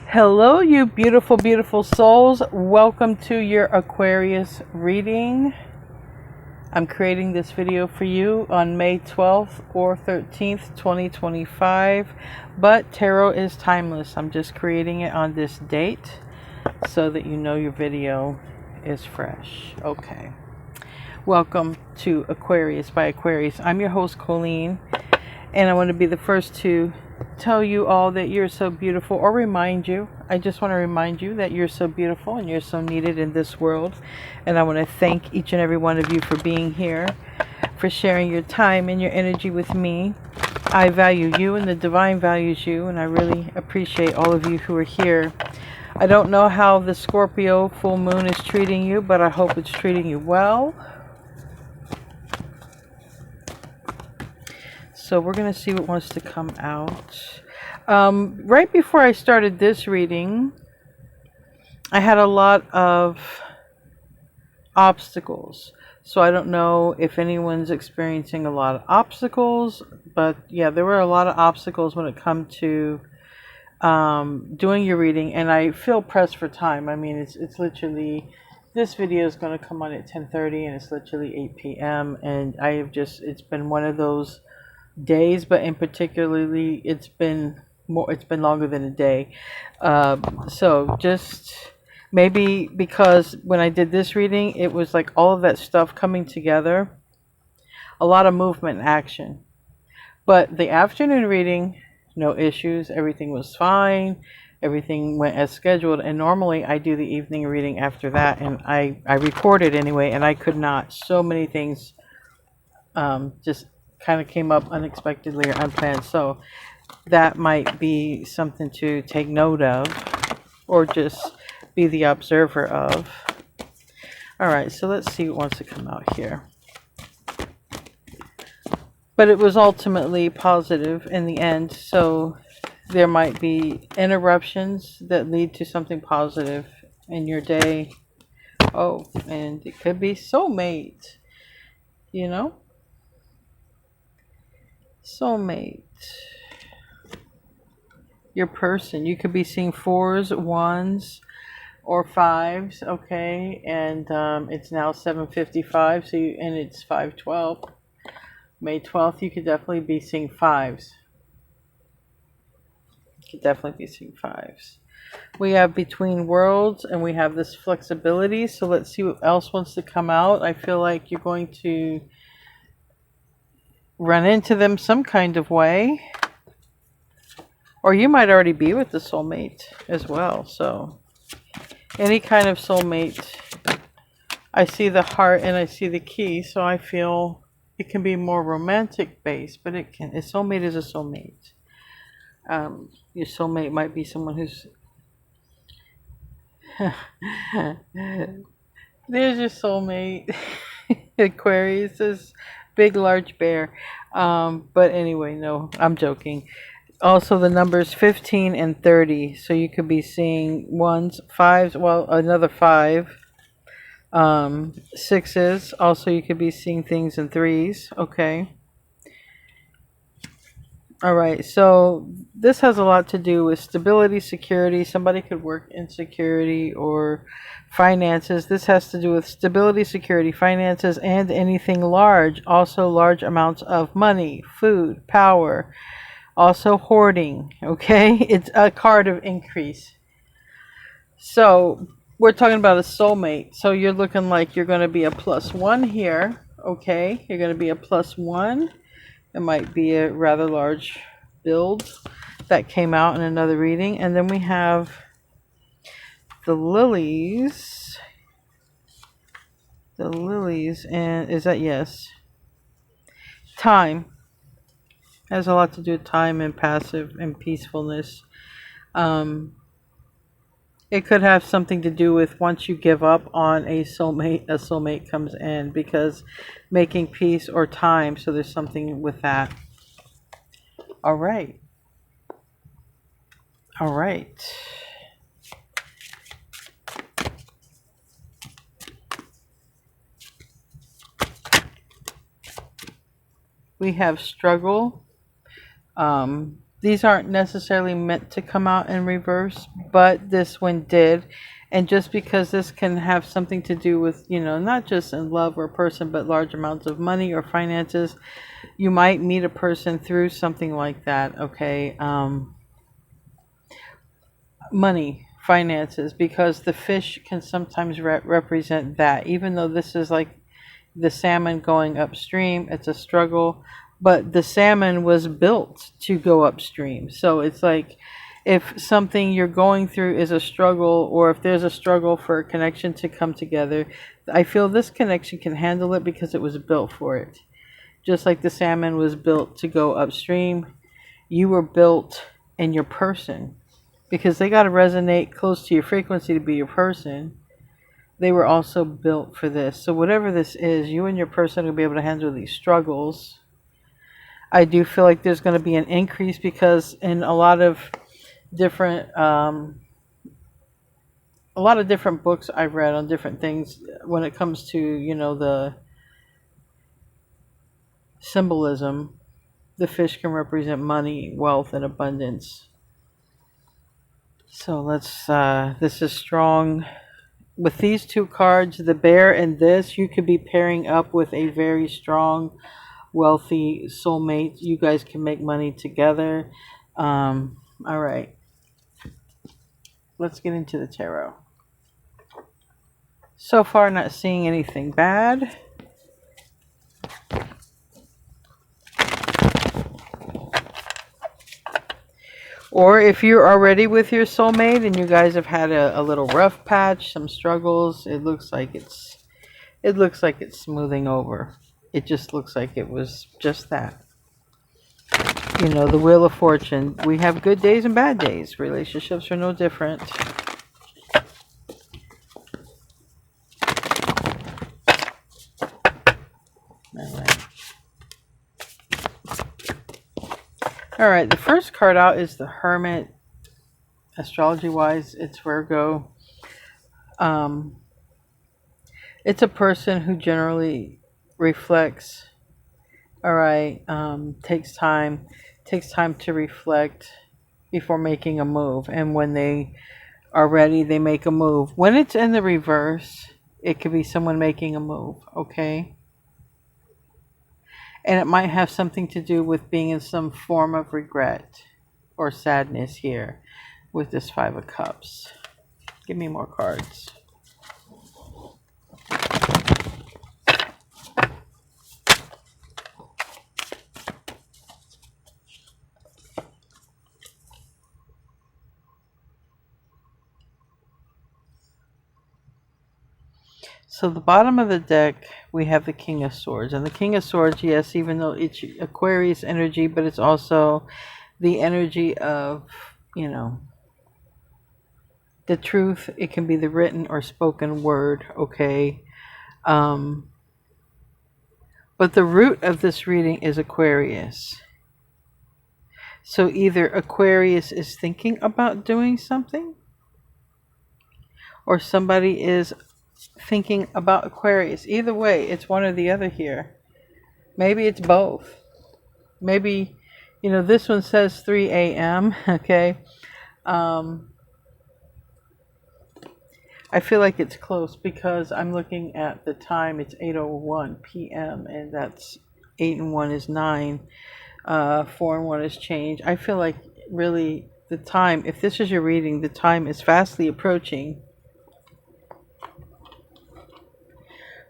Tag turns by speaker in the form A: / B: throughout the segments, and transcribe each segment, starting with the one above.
A: Hello, you beautiful, beautiful souls. Welcome to your Aquarius reading. I'm creating this video for you on May 12th or 13th, 2025. But tarot is timeless. I'm just creating it on this date so that you know your video is fresh. Okay. Welcome to Aquarius by Aquarius. I'm your host, Colleen, and I want to be the first to tell you all that you're so beautiful, or remind you. I just want to remind you that you're so beautiful and you're so needed in this world. And I want to thank each and every one of you for being here, for sharing your time and your energy with me. I value you and the divine values you, and I really appreciate all of you who are here. I don't know how the Scorpio full moon is treating you, but I hope it's treating you well. So we're going to see what wants to come out. Right before I started this reading, I had a lot of obstacles. So I don't know if anyone's experiencing a lot of obstacles, but yeah, there were a lot of obstacles when it comes to doing your reading, and I feel pressed for time. I mean, it's literally, this video is going to come on at 10:30 and it's literally 8 p.m. and I have just, it's been one of those days, but in particularly it's been longer than a day. So just maybe because when I did this reading, it was like all of that stuff coming together, a lot of movement and action. But the afternoon reading, no issues, everything was fine, everything went as scheduled. And normally I do the evening reading after that, and I recorded anyway, and I could not. So many things just kind of came up unexpectedly or unplanned. So that might be something to take note of, or just be the observer of. All right, so let's see what wants to come out here. But it was ultimately positive in the end, so there might be interruptions that lead to something positive in your day. Oh, and it could be soulmate, you know? Soulmate. Your person. You could be seeing 4s, 1s, or 5s, okay? And it's now 7:55, so and it's 5:12. May 12th, you could definitely be seeing 5s. You could definitely be seeing 5s. We have between worlds, and we have this flexibility. So let's see what else wants to come out. I feel like you're going to run into them some kind of way, or you might already be with the soulmate as well. So any kind of soulmate. I see the heart and I see the key, so I feel it can be more romantic based, but it can. A soulmate is a soulmate. Your soulmate might be someone who's there's your soulmate. Aquarius is big, large bear. But anyway, no, I'm joking. Also, the numbers 15 and 30. So you could be seeing 1s, 5s, well, another 5. 6s. Also, you could be seeing things in 3s. Okay. All right. So this has a lot to do with stability, security. Somebody could work in security or finances. This has to do with stability, security, finances, and anything large. Also, large amounts of money, food, power. Also, hoarding. Okay. It's a card of increase. So we're talking about a soulmate. So you're looking like you're going to be a +1 here. Okay. You're going to be a +1. It might be a rather large build that came out in another reading. And then we have the lilies. The lilies. And is that yes? Time. Has a lot to do with time and passive and peacefulness. It could have something to do with once you give up on a soulmate comes in, because making peace or time. So there's something with that. All right. All right. We have struggle. these aren't necessarily meant to come out in reverse, but this one did. And just because this can have something to do with, not just in love or person, but large amounts of money or finances, you might meet a person through something like that, okay? Money, finances, because the fish can sometimes represent that. Even though this is like the salmon going upstream, it's a struggle, but the salmon was built to go upstream. So it's like, if something you're going through is a struggle, or if there's a struggle for a connection to come together, I feel this connection can handle it because it was built for it. Just like the salmon was built to go upstream, you were built in your person, because they got to resonate close to your frequency to be your person. They were also built for this. So whatever this is, you and your person will be able to handle these struggles. I do feel like there's going to be an increase, because in a lot of different books I've read on different things, when it comes to the symbolism, the fish can represent money, wealth, and abundance. So let's this is strong. With these two cards, the bear and this, you could be pairing up with a very strong, wealthy soulmate. You guys can make money together. All right. Let's get into the tarot. So far, not seeing anything bad. Or if you're already with your soulmate and you guys have had a little rough patch, some struggles, it looks like it's smoothing over. It just looks like it was just that. The Wheel of Fortune. We have good days and bad days. Relationships are no different. All right, the first card out is the Hermit. Astrology-wise, it's Virgo. It's a person who generally reflects. All right, takes time to reflect before making a move. And when they are ready, they make a move. When it's in the reverse, it could be someone making a move, okay? And it might have something to do with being in some form of regret or sadness here with this Five of Cups. Give me more cards. So the bottom of the deck, we have the King of Swords. And the King of Swords, yes, even though it's Aquarius energy, but it's also the energy of, the truth. It can be the written or spoken word, okay? But the root of this reading is Aquarius. So either Aquarius is thinking about doing something, or somebody is thinking about Aquarius. Either way, it's one or the other here. Maybe it's both. Maybe, this one says 3 a.m. Okay. I feel like it's close because I'm looking at the time. It's 8:01 p.m. and that's 8 and 1 is 9. 4 and 1 is change. I feel like really the time, if this is your reading, the time is fastly approaching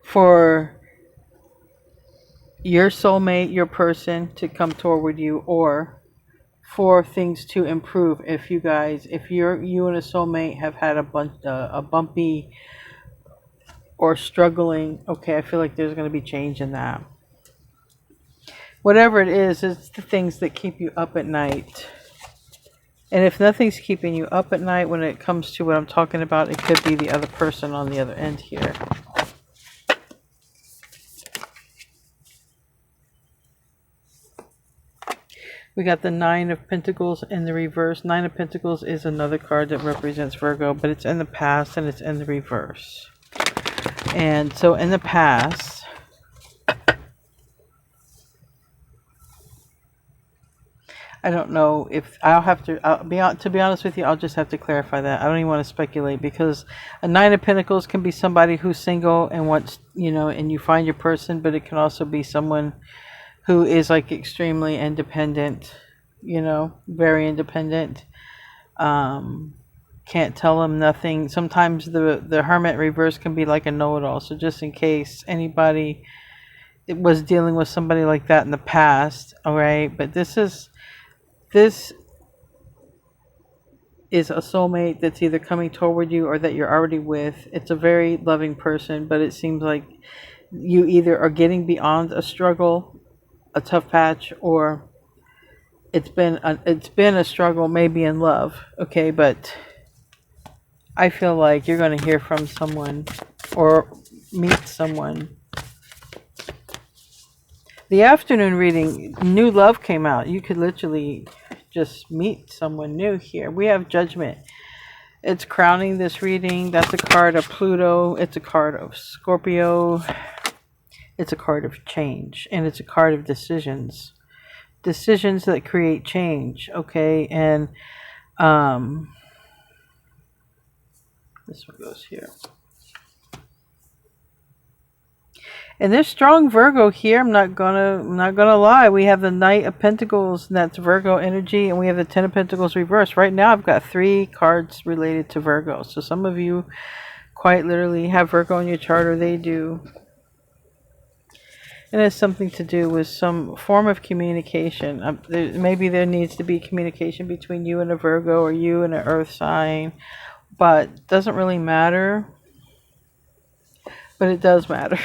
A: for your soulmate, your person, to come toward you, or for things to improve. If you and a soulmate have had a bumpy or struggling, okay, I feel like there's going to be change in that. Whatever it is, it's the things that keep you up at night. And if nothing's keeping you up at night when it comes to what I'm talking about, it could be the other person on the other end here. We got the Nine of Pentacles in the reverse. Nine of Pentacles is another card that represents Virgo, but it's in the past and it's in the reverse. And so in the past, I don't know if I'll have to. To be honest with you, I'll just have to clarify that. I don't even want to speculate because a Nine of Pentacles can be somebody who's single and wants, and you find your person, but it can also be someone who is like extremely independent, very independent. Can't tell them nothing. Sometimes the Hermit reverse can be like a know-it-all. So just in case anybody was dealing with somebody like that in the past, all right. But this is a soulmate that's either coming toward you or that you're already with. It's a very loving person, but it seems like you either are getting beyond a struggle, a tough patch, or it's been a struggle, maybe in love, okay. But I feel like you're going to hear from someone or meet someone. The afternoon reading, new love came out. You could literally just meet someone new here. We have Judgment. It's crowning this reading. That's a card of Pluto. It's a card of Scorpio. It's a card of change. And it's a card of decisions. Decisions that create change. Okay. And this one goes here. And there's strong Virgo here. I'm not gonna lie. We have the Knight of Pentacles, and that's Virgo energy, and we have the Ten of Pentacles reversed. Right now, I've got 3 cards related to Virgo. So some of you quite literally have Virgo in your chart, or they do. And it's something to do with some form of communication. Maybe there needs to be communication between you and a Virgo, or you and an Earth sign, but it doesn't really matter. But it does matter.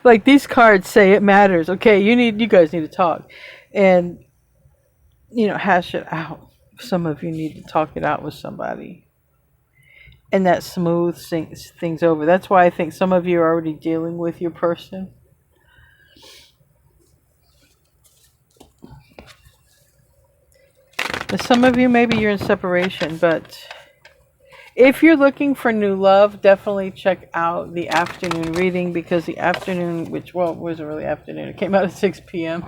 A: Like these cards say it matters. Okay, you guys need to talk. And hash it out. Some of you need to talk it out with somebody. And that smooths things over. That's why I think some of you are already dealing with your person. And some of you, maybe you're in separation, but if you're looking for new love, definitely check out the afternoon reading, because the afternoon, which, well, it wasn't really afternoon, it came out at 6 p.m.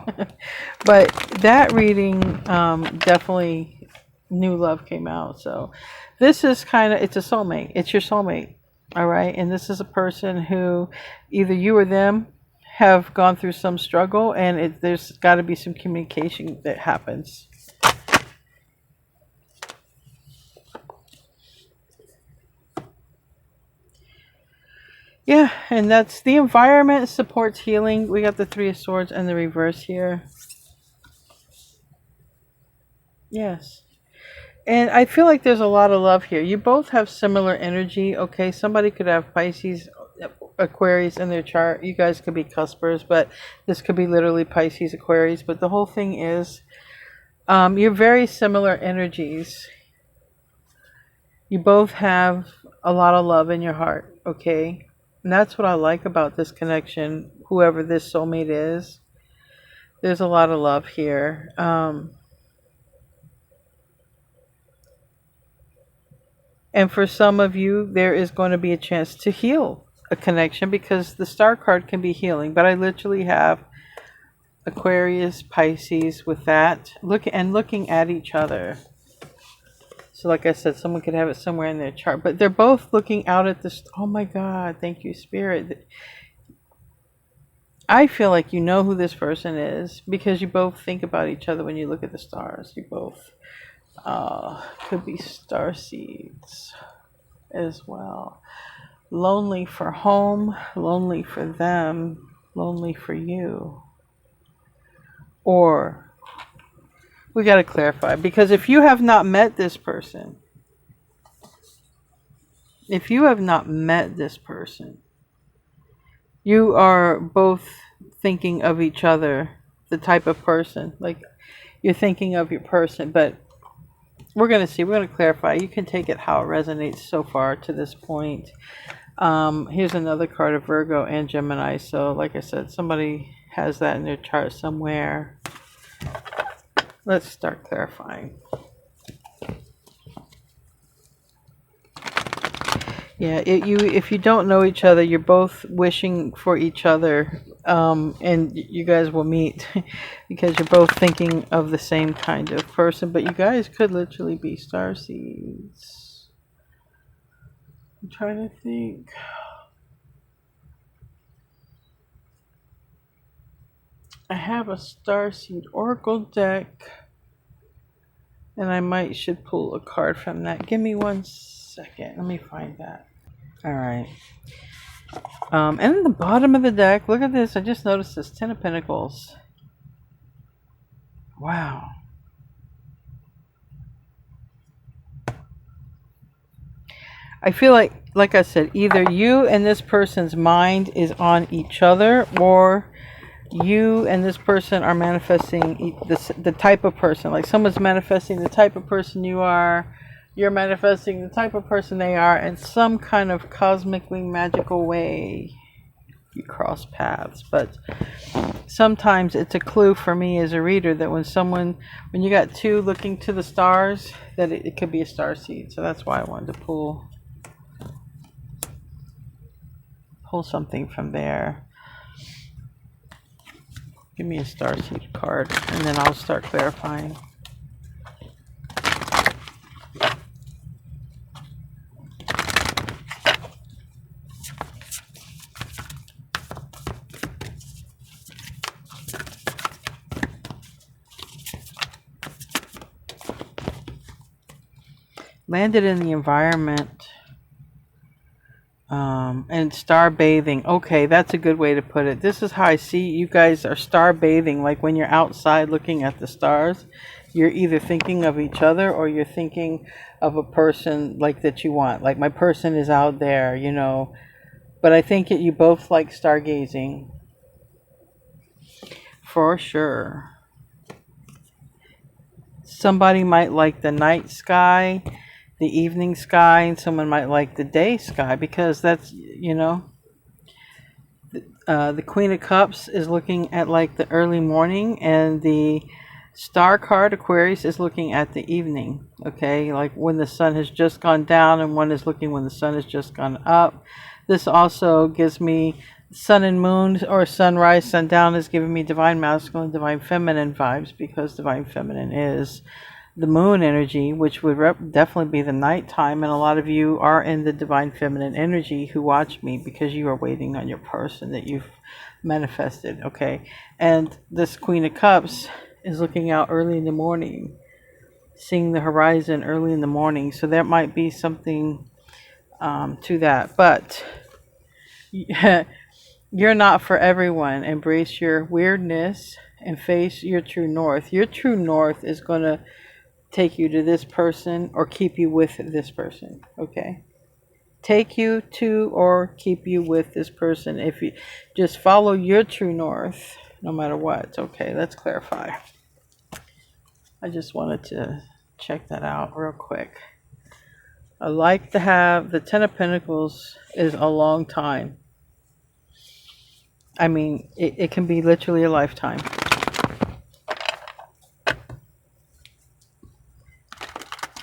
A: But that reading, definitely new love came out. So this is it's a soulmate. It's your soulmate, all right? And this is a person who either you or them have gone through some struggle, and there's got to be some communication that happens. Yeah, and that's the environment supports healing. We got the 3 of Swords and the reverse here. Yes. And I feel like there's a lot of love here. You both have similar energy, okay? Somebody could have Pisces, Aquarius in their chart. You guys could be cuspers, but this could be literally Pisces, Aquarius. But the whole thing is, you're very similar energies. You both have a lot of love in your heart, okay? And that's what I like about this connection, whoever this soulmate is. There's a lot of love here. And for some of you, there is going to be a chance to heal a connection, because the Star card can be healing. But I literally have Aquarius, Pisces with that. Looking at each other. So like I said, someone could have it somewhere in their chart. But they're both looking out at this. Oh my God, thank you, Spirit. I feel like you know who this person is, because you both think about each other when you look at the stars. You both could be star seeds as well. Lonely for home, lonely for them, lonely for you. Or we got to clarify, because if you have not met this person, you are both thinking of each other, the type of person, like you're thinking of your person. But we're going to see, we're going to clarify. You can take it how it resonates so far to this point. Here's another card of Virgo and Gemini. So like I said, somebody has that in their chart somewhere. Let's start clarifying. Yeah, if you don't know each other, you're both wishing for each other and you guys will meet because you're both thinking of the same kind of person, but you guys could literally be star seeds. I'm trying to think. I have a starseed oracle deck, and I should pull a card from that. Give me 1 second. Let me find that. All right. And in the bottom of the deck, look at this. I just noticed this 10 of Pentacles. Wow. I feel like I said, either you and this person's mind is on each other, or you and this person are manifesting the type of person. Like someone's manifesting the type of person you are. You're manifesting the type of person they are, in some kind of cosmically magical way. You cross paths. But sometimes it's a clue for me as a reader that when you got two looking to the stars, that it could be a star seed. So that's why I wanted to pull something from there. Give me a starseed card, and then I'll start clarifying. Landed in the environment. And star bathing. Okay, that's a good way to put it. This is how I see you guys are star bathing. Like when you're outside looking at the stars, you're either thinking of each other or you're thinking of a person like that you want. Like my person is out there, you know. But I think that you both like stargazing. For sure. Somebody might like the night sky, the evening sky, and someone might like the day sky, because that's, you know, the Queen of Cups is looking at like the early morning, and the star card Aquarius is looking at the evening. Okay, like when the sun has just gone down, and one is looking when the sun has just gone up. This also gives me sun and moon, or sunrise, sundown, is giving me divine masculine, divine feminine vibes, because divine feminine is the moon energy, which would definitely be the nighttime. And a lot of you are in the divine feminine energy who watch me, because you are waiting on your person that you've manifested. Okay, and this Queen of Cups is looking out early in the morning, seeing the horizon early in the morning. So there might be something to that, but you're not for everyone. Embrace your weirdness and face your true north. Your true north is going to take you to this person or keep you with this person. Okay, take you to or keep you with this person. If you just follow your true north, no matter what. Okay, let's clarify. I just wanted to check that out real quick. I like to have the 10 of Pentacles is a long time. I mean, it can be literally a lifetime.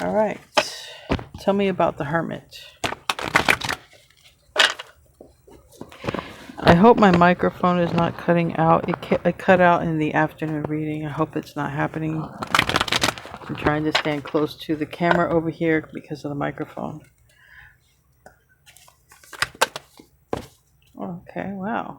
A: All right. Tell me about the Hermit. I hope my microphone is not cutting out. It cut out in the afternoon reading. I hope it's not happening. I'm trying to stand close to the camera over here because of the microphone. Okay, wow.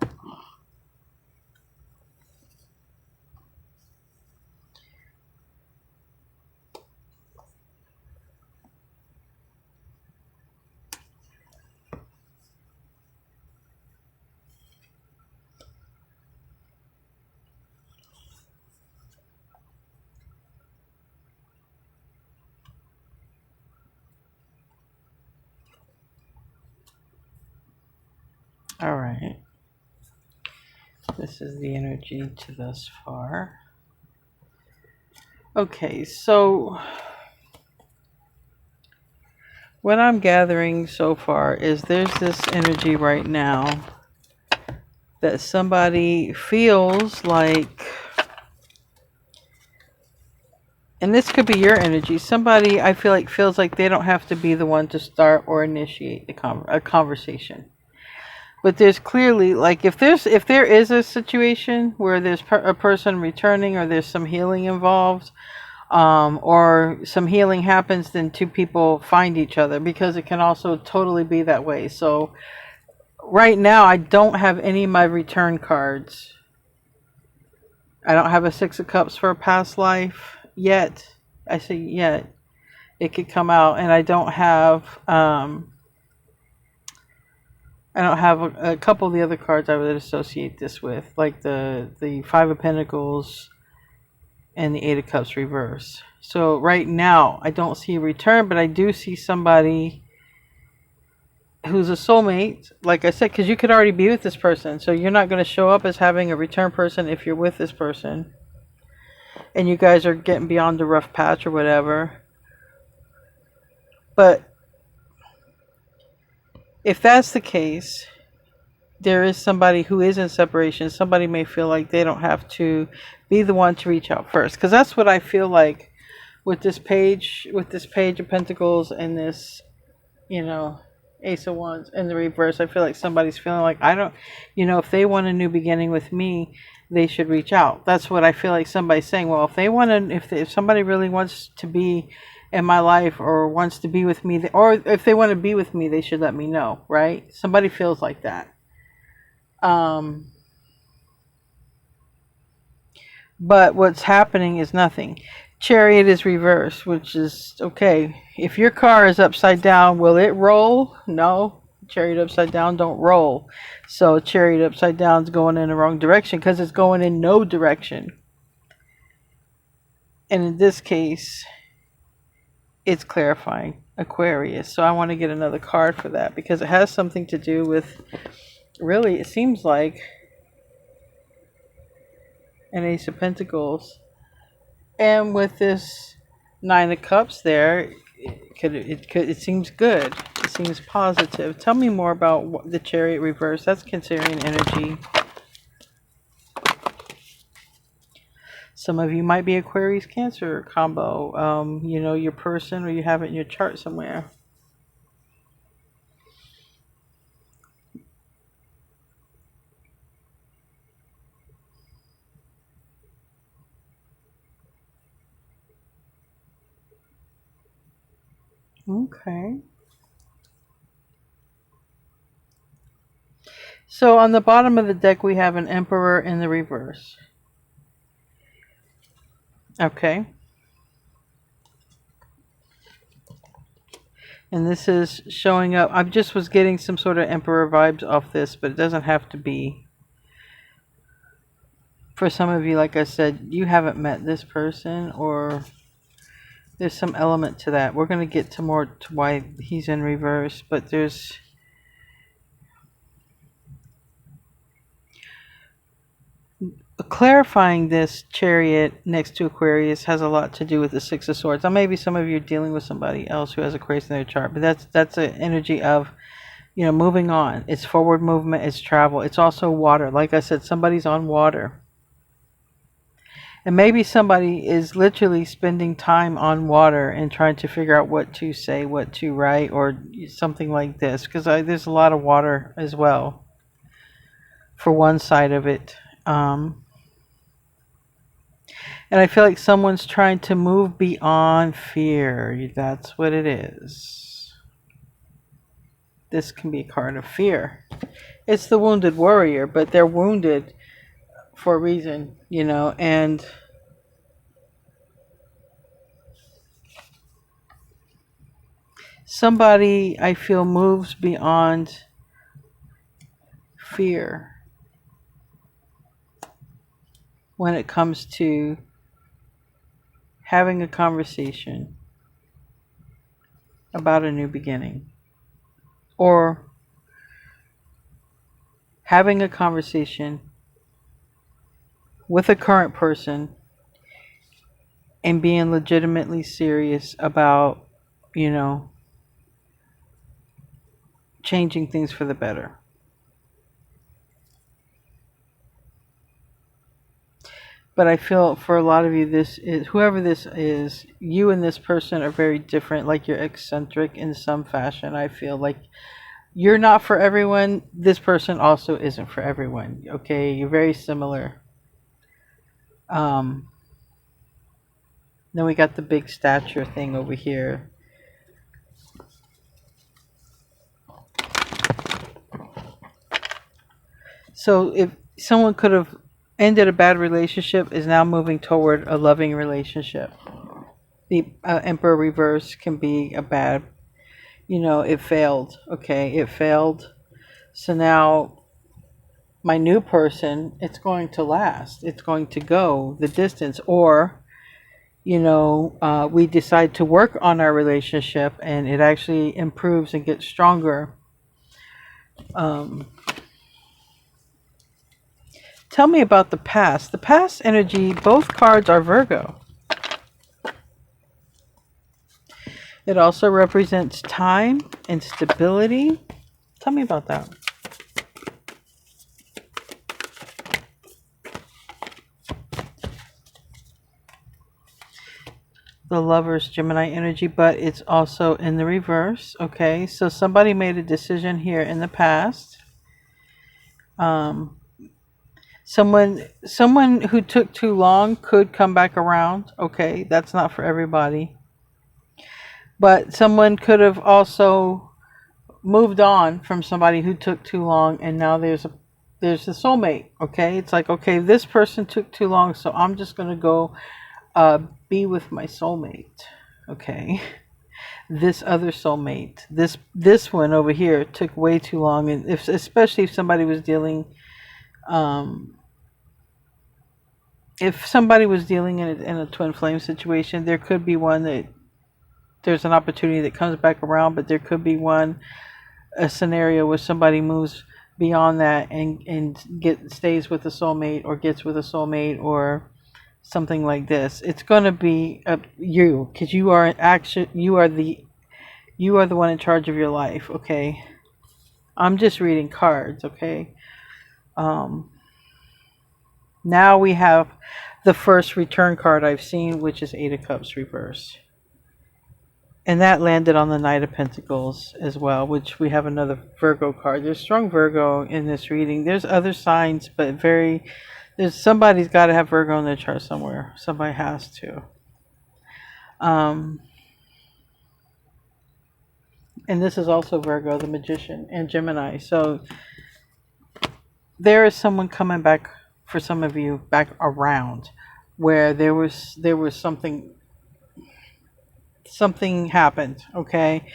A: All right. This is the energy to thus far. Okay, so what I'm gathering so far is there's this energy right now that somebody feels like, and this could be your energy, somebody I feel like feels like they don't have to be the one to start or initiate a conversation. But there's clearly, like, if there is a situation where there's a person returning, or there's some healing involved, or some healing happens, then two people find each other, because it can also totally be that way. So right now, I don't have any of my return cards. I don't have a Six of Cups for a past life yet. I say yet. It could come out, and I don't have a couple of the other cards I would associate this with, like the Five of Pentacles and the Eight of Cups reverse. So right now, I don't see a return, but I do see somebody who's a soulmate, like I said, because you could already be with this person. So you're not going to show up as having a return person if you're with this person, and you guys are getting beyond the rough patch or whatever. But if that's the case, there is somebody who is in separation. Somebody may feel like they don't have to be the one to reach out first, because that's what I feel like with this page of Pentacles and this, Ace of Wands in the reverse. I feel like somebody's feeling like, I don't, if they want a new beginning with me, they should reach out. That's what I feel like somebody's saying. Well, if somebody really wants to be in my life, or wants to be with me, or if they want to be with me, they should let me know, right? Somebody feels like that. But what's happening is nothing. Chariot is reversed, which is okay. If your car is upside down, will it roll? No. Chariot upside down don't roll. So Chariot upside down is going in the wrong direction, because it's going in no direction. And in this case, it's clarifying Aquarius. So I want to get another card for that, because it has something to do with, really, it seems like an Ace of Pentacles. And with this Nine of Cups there, it seems good. It seems positive. Tell me more about the Chariot reverse. That's considering energy. Some of you might be Aquarius Cancer combo. Your person, or you have it in your chart somewhere. Okay. So on the bottom of the deck, we have an Emperor in the reverse. Okay. And this is showing up. I just was getting some sort of Emperor vibes off this, but it doesn't have to be. For some of you, like I said, you haven't met this person, or there's some element to that. We're going to get to more to why he's in reverse, but there's clarifying this Chariot next to Aquarius has a lot to do with the Six of Swords. Now, maybe some of you are dealing with somebody else who has Aquarius in their chart, but that's an energy of, moving on. It's forward movement. It's travel. It's also water. Like I said, somebody's on water. And maybe somebody is literally spending time on water and trying to figure out what to say, what to write, or something like this. Because there's a lot of water as well for one side of it. And I feel like someone's trying to move beyond fear. That's what it is. This can be a card of fear. It's the wounded warrior, but they're wounded for a reason, and somebody, I feel, moves beyond fear when it comes to having a conversation about a new beginning, or having a conversation with a current person and being legitimately serious about, changing things for the better. But I feel for a lot of you, whoever this is, you and this person are very different. Like, you're eccentric in some fashion. I feel like you're not for everyone. This person also isn't for everyone. Okay, you're very similar. Um, then we got the big stature thing over here. So if someone could have ended a bad relationship, is now moving toward a loving relationship. The Emperor reverse can be a bad, it failed. Okay, it failed. So now my new person, it's going to last. It's going to go the distance. Or, we decide to work on our relationship and it actually improves and gets stronger. Tell me about the past. The past energy, both cards are Virgo. It also represents time and stability. Tell me about that. The Lover's Gemini energy, but it's also in the reverse. Okay, so somebody made a decision here in the past. Someone who took too long could come back around. Okay, that's not for everybody. But someone could have also moved on from somebody who took too long, and now there's a soulmate. Okay, it's like, okay, this person took too long, so I'm just gonna go be with my soulmate. Okay, this other soulmate, this one over here took way too long, and especially if somebody was dealing, if somebody was dealing in a twin flame situation, there could be one that there's an opportunity that comes back around, but there could be a scenario where somebody moves beyond that and stays with a soulmate or gets with a soulmate or something like this. It's going to be you, because you are the one in charge of your life. Okay, I'm just reading cards. Okay, now we have the first return card I've seen, which is Eight of Cups reverse. And that landed on the Knight of Pentacles as well, which we have another Virgo card. There's strong Virgo in this reading. There's other signs, but somebody's got to have Virgo in their chart somewhere. Somebody has to. And this is also Virgo, the Magician, and Gemini. So there is someone coming back for some of you, back around, where there was something happened. Okay,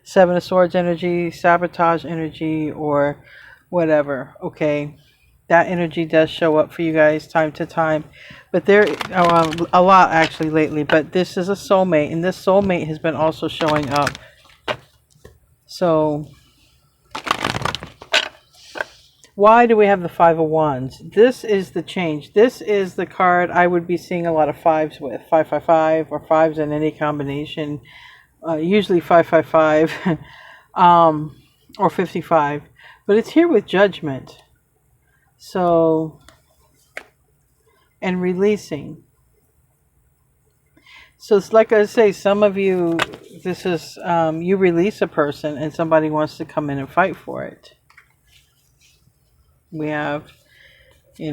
A: Seven of Swords energy, sabotage energy, or whatever. Okay, that energy does show up for you guys time to time, but there a lot actually lately. But this is a soulmate, and this soulmate has been also showing up. So why do we have the Five of Wands? This is the change. This is the card I would be seeing a lot of fives with. 555 or fives in any combination. Usually 555 or 55. But it's here with Judgment. So, and releasing. So it's like I say, some of you, this is, you release a person and somebody wants to come in and fight for it. We have, we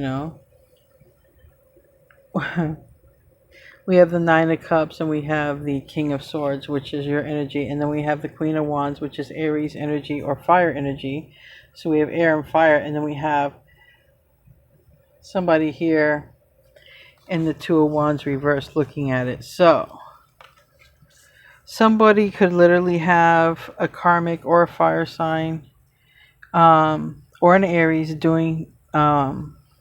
A: have the Nine of Cups, and we have the King of Swords, which is your energy. And then we have the Queen of Wands, which is Aries energy or fire energy. So we have air and fire. And then we have somebody here in the Two of Wands reversed looking at it. So somebody could literally have a karmic or a fire sign, or an Aries doing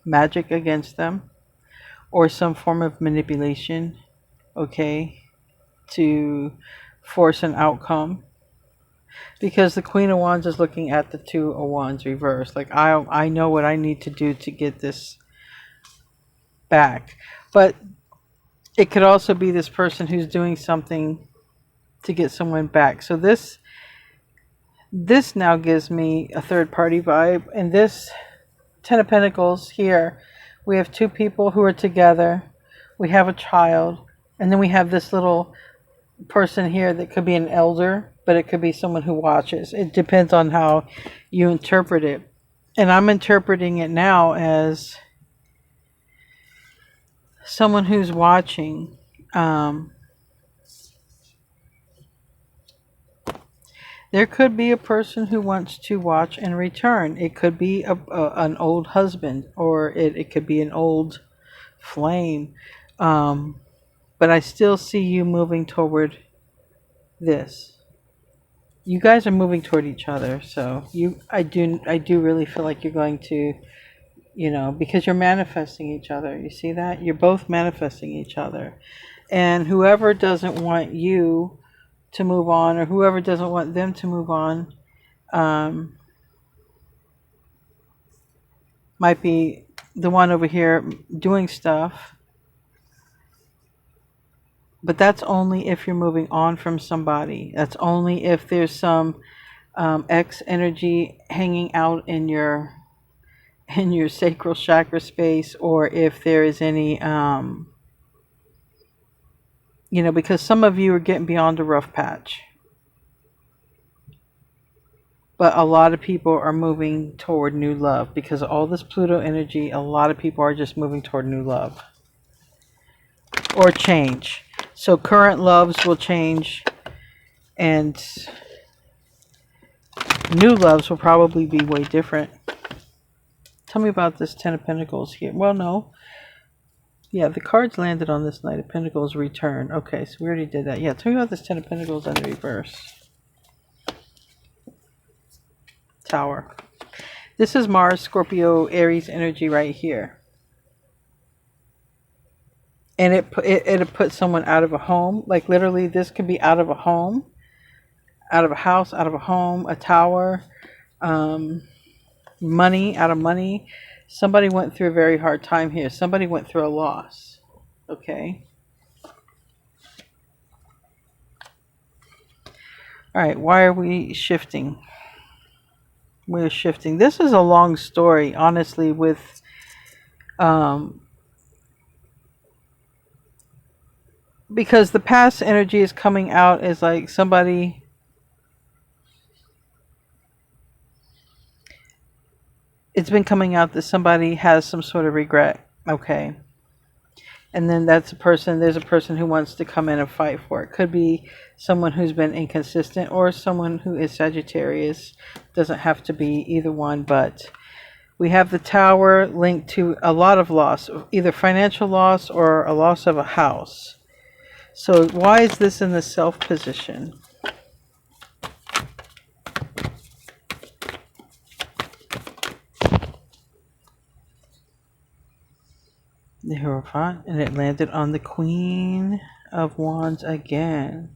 A: magic against them, or some form of manipulation, okay, to force an outcome. Because the Queen of Wands is looking at the Two of Wands reversed. Like, I know what I need to do to get this back. But it could also be this person who's doing something to get someone back. So this now gives me a third party vibe. And this Ten of Pentacles here, we have two people who are together. We have a child. And then we have this little person here that could be an elder. but it could be someone who watches. It depends on how you interpret it. And I'm interpreting it now as someone who's watching. There could be a person who wants to watch and return. It could be an old husband, or it could be an old flame. But I still see you moving toward this. You guys are moving toward each other. So I do really feel like you're going to, because you're manifesting each other. You see that? You're both manifesting each other. And whoever doesn't want you to move on, or whoever doesn't want them to move on, might be the one over here doing stuff. But that's only if you're moving on from somebody. That's only if there's some X energy hanging out in your sacral chakra space, or if there is any because some of you are getting beyond a rough patch. But a lot of people are moving toward new love because of all this Pluto energy. A lot of people are just moving toward new love or change. So current loves will change, and new loves will probably be way different. Tell me about this Ten of Pentacles here. Well, no. Yeah, the cards landed on this Knight of Pentacles return. Okay, so we already did that. Yeah, tell me about this Ten of Pentacles in the reverse. Tower. This is Mars, Scorpio, Aries energy right here. And it put someone out of a home. Like literally, this could be out of a home, out of a house, out of a home, a tower, money, out of money. Somebody went through a very hard time here. Somebody went through a loss. Okay. All right. Why are we shifting? We're shifting. This is a long story, honestly, with because the past energy is coming out as like somebody. It's been coming out that somebody has some sort of regret. Okay. And then there's a person who wants to come in and fight for it. Could be someone who's been inconsistent, or someone who is Sagittarius. Doesn't have to be either one, but we have the Tower linked to a lot of loss, either financial loss or a loss of a house. So why is this in the Self position? The Hierophant, and it landed on the Queen of Wands again.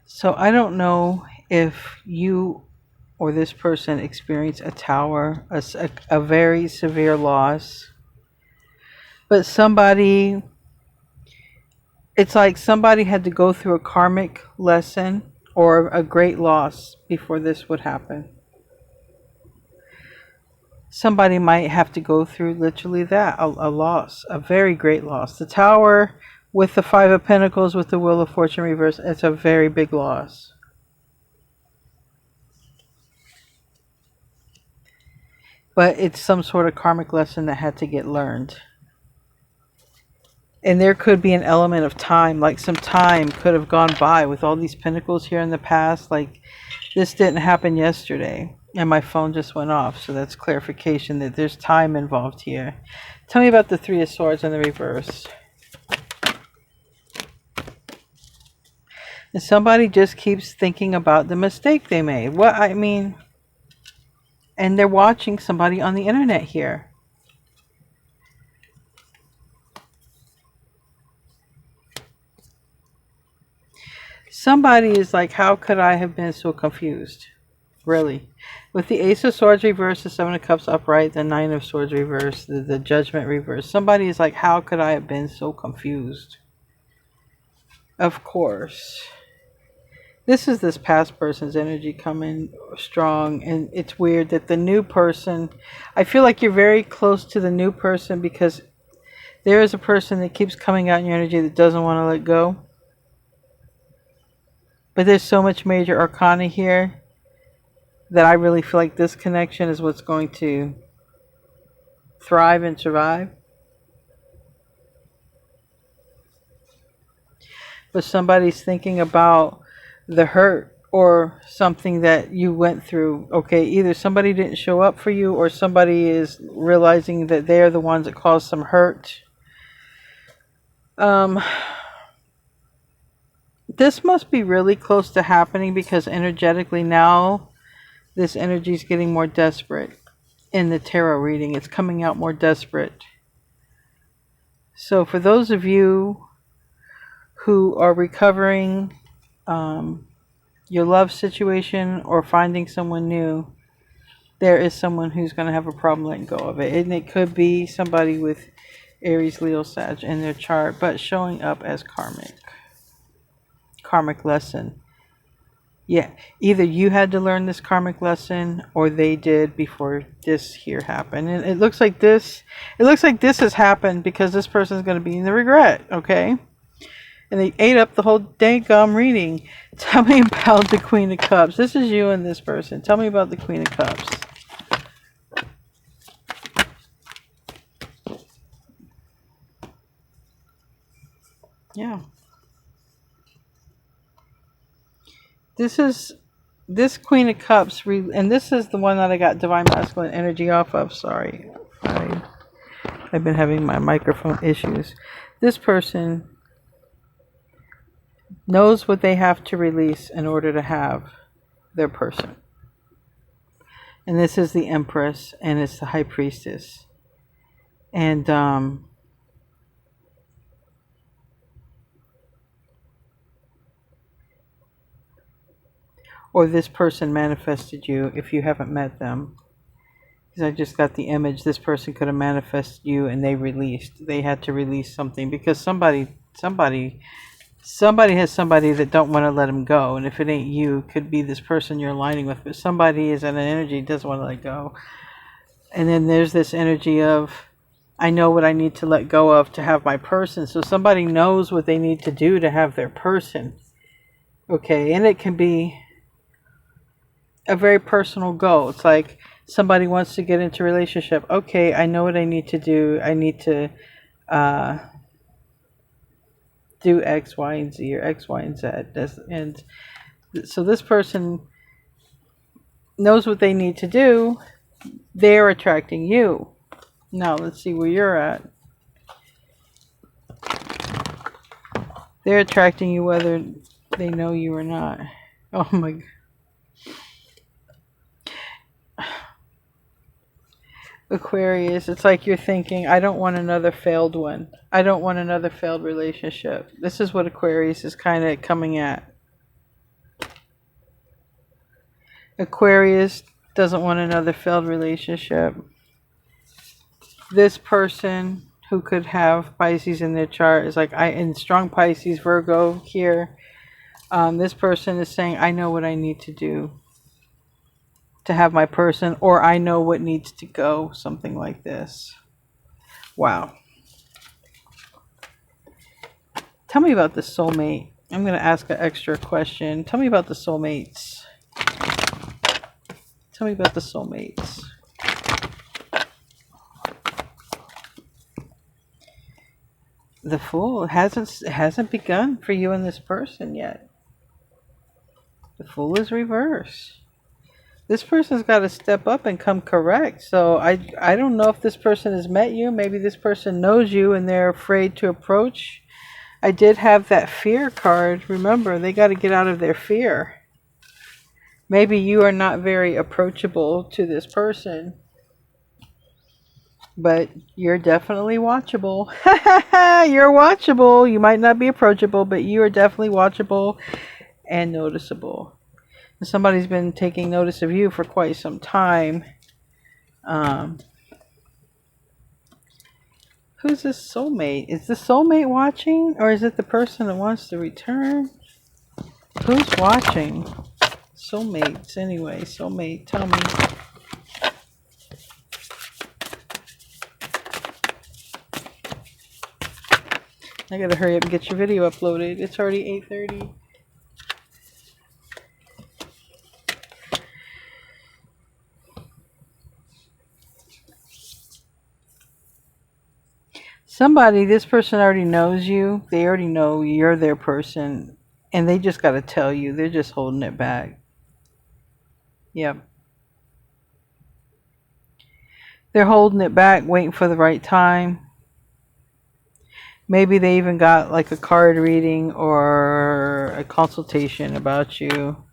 A: So I don't know if you or this person experienced a Tower, a very severe loss. But somebody, it's like somebody had to go through a karmic lesson or a great loss before this would happen. Somebody might have to go through literally that, a loss, a very great loss. The Tower with the Five of Pentacles, with the Wheel of Fortune reversed, it's a very big loss. But it's some sort of karmic lesson that had to get learned. And there could be an element of time, like some time could have gone by with all these pentacles here in the past. Like this didn't happen yesterday. And my phone just went off. So that's clarification that there's time involved here. Tell me about the Three of Swords in the reverse. And somebody just keeps thinking about the mistake they made. What I mean... And they're watching somebody on the internet here. Somebody is like, how could I have been so confused? Really. With the Ace of Swords reversed, the Seven of Cups upright, the Nine of Swords reversed, the Judgment reversed. Somebody is like, how could I have been so confused? Of course. This is this past person's energy coming strong, and it's weird that the new person, I feel like you're very close to the new person because there is a person that keeps coming out in your energy that doesn't want to let go. But there's so much major arcana here that I really feel like this connection is what's going to thrive and survive. But somebody's thinking about the hurt or something that you went through. Okay, either somebody didn't show up for you or somebody is realizing that they're the ones that caused some hurt. This must be really close to happening because energetically now this energy is getting more desperate. In the tarot reading, it's coming out more desperate. So for those of you who are recovering your love situation or finding someone new, there is someone who's going to have a problem letting go of it. And it could be somebody with Aries, Leo, Sag in their chart, but showing up as karmic lesson. Yeah, either you had to learn this karmic lesson or they did before this here happened. And it looks like this has happened because this person is going to be in the regret, okay? And they ate up the whole dang reading. Tell me about the Queen of Cups. This is you and this person. Tell me about the Queen of Cups. Yeah. This Queen of Cups, and this is the one that I got Divine Masculine energy off of. Sorry. I've been having my microphone issues. This person knows what they have to release in order to have their person. And this is the Empress, and it's the High Priestess. And or this person manifested you if you haven't met them. Because I just got the image. This person could have manifested you and they had to release something because somebody has somebody that don't want to let them go. And if it ain't you, it could be this person you're aligning with. But somebody is in an energy doesn't want to let go. And then there's this energy of, I know what I need to let go of to have my person. So somebody knows what they need to do to have their person. Okay, and it can be a very personal goal. It's like somebody wants to get into a relationship. Okay, I know what I need to do. I need to do X, Y, and Z, or X, Y, and Z. And so this person knows what they need to do. They're attracting you. Now let's see where you're at. They're attracting you whether they know you or not. Oh my God. Aquarius, it's like you're thinking, I don't want another failed one. I don't want another failed relationship. This is what Aquarius is kind of coming at. Aquarius doesn't want another failed relationship. This person who could have Pisces in their chart is like, in strong Pisces, Virgo here. This person is saying, I know what I need to do to have my person, or I know what needs to go, something like this. Wow. Tell me about the soulmate. I'm going to ask an extra question. Tell me about the soulmates. Tell me about the soulmates. The Fool hasn't begun for you and this person yet. The Fool is reversed. This person's got to step up and come correct. So I don't know if this person has met you. Maybe this person knows you and they're afraid to approach. I did have that fear card. Remember, they got to get out of their fear. Maybe you are not very approachable to this person. But you're definitely watchable. You're watchable. You might not be approachable, but you are definitely watchable and noticeable. Somebody's been taking notice of you for quite some time. Who's this soulmate? Is the soulmate watching, or is it the person that wants to return? Who's watching? Soulmates, anyway. Soulmate, tell me. I gotta hurry up and get your video uploaded. It's already 8:30. Somebody, this person already knows you. They already know you're their person. And they just gotta tell you. They're just holding it back. Yep. They're holding it back, waiting for the right time. Maybe they even got like a card reading or a consultation about you.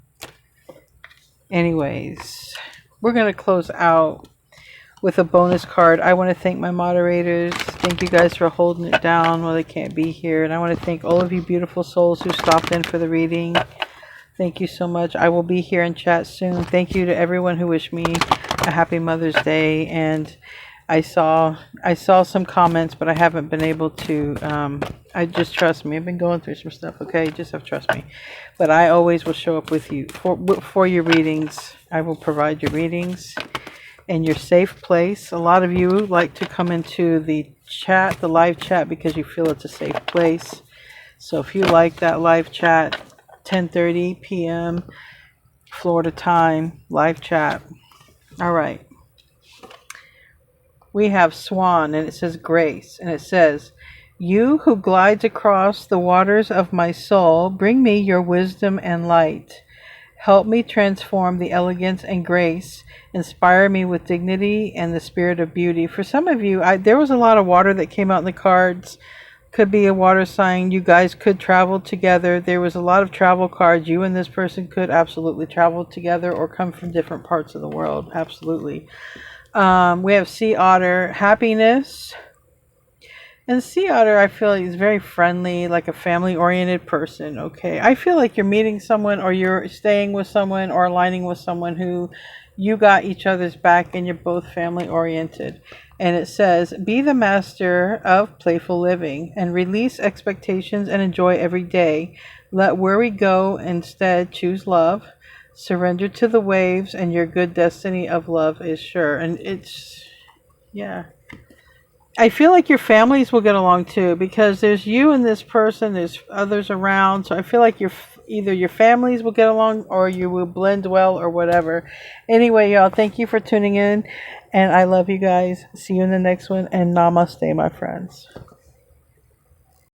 A: Anyways, we're going to close out with a bonus card. I want to thank my moderators. Thank you guys for holding it down while they can't be here. And I want to thank all of you beautiful souls who stopped in for the reading. Thank you so much. I will be here in chat soon. Thank you to everyone who wished me a happy Mother's Day. And I saw some comments, but I haven't been able to. I just trust me. I've been going through some stuff. Okay, just have trust me. But I always will show up with you for your readings. I will provide your readings in your safe place. A lot of you like to come into the chat, the live chat, because you feel it's a safe place. So if you like that live chat, 10:30 p.m. Florida time, live chat. All right. We have Swan, and it says Grace, and it says, "You who glides across the waters of my soul, bring me your wisdom and light. Help me transform the elegance and grace. Inspire me with dignity and the spirit of beauty." For some of you, there was a lot of water that came out in the cards. Could be a water sign. You guys could travel together. There was a lot of travel cards. You and this person could absolutely travel together or come from different parts of the world. Absolutely. We have Sea Otter, happiness. And Sea Otter, I feel like is very friendly, like a family-oriented person, okay? I feel like you're meeting someone, or you're staying with someone, or aligning with someone who you got each other's back and you're both family-oriented. And it says, "Be the master of playful living and release expectations and enjoy every day. Let worry go, instead choose love. Surrender to the waves and your good destiny of love is sure." And it's, yeah. I feel like your families will get along too, because there's you and this person, there's others around. So I feel like either your families will get along or you will blend well or whatever. Anyway, y'all, thank you for tuning in. And I love you guys. See you in the next one. And namaste, my friends.